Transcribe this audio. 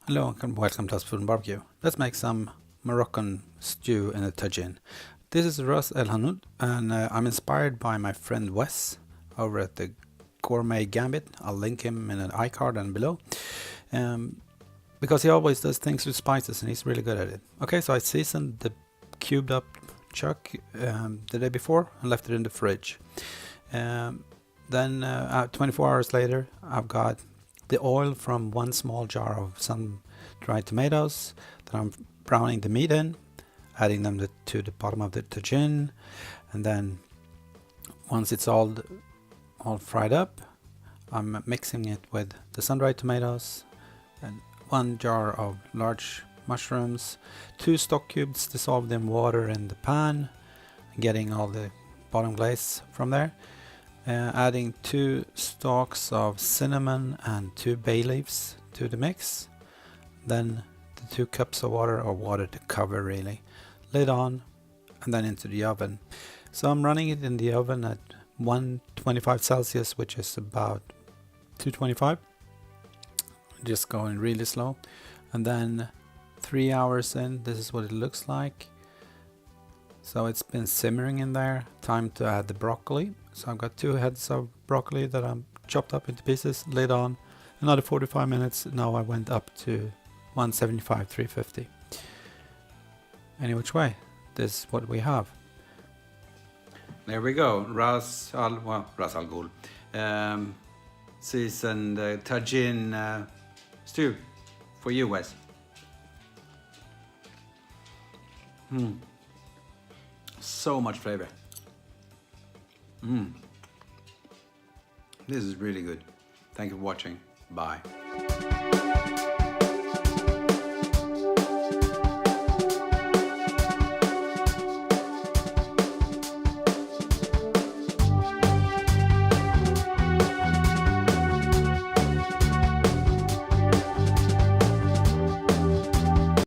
Hello and welcome to Food and Barbecue. Let's make some Moroccan stew in a tagine. This is Ras El Hanout, and I'm inspired by my friend Wes over at the Gourmet Gambit. I'll link him in an iCard and below, because he always does things with spices and he's really good at it. Okay, so I seasoned the cubed up chuck the day before and left it in the fridge. Then 24 hours later, I've got the oil from one small jar of sun-dried tomatoes that I'm browning the meat in, adding them to the bottom of the tagine, and then once it's all fried up, I'm mixing it with the sun-dried tomatoes and 1 jar of large mushrooms, 2 stock cubes dissolved in water in the pan, getting all the bottom glaze from there. Adding 2 stalks of cinnamon and 2 bay leaves to the mix. Then the 2 cups of water, or water to cover really. Lid on and then into the oven. So I'm running it in the oven at 125 Celsius, which is about 225. Just going really slow. And then 3 hours in, this is what it looks like. So it's been simmering in there. Time to add the broccoli. So I've got 2 heads of broccoli that I'm chopped up into pieces, lid on. Another 45 minutes. Now I went up to 175, 350. Any which way, this is what we have. There we go. Ras Al Ghul. Seasoned tagine stew for you, Wes. So much flavor. This is really good. Thank you for watching. Bye.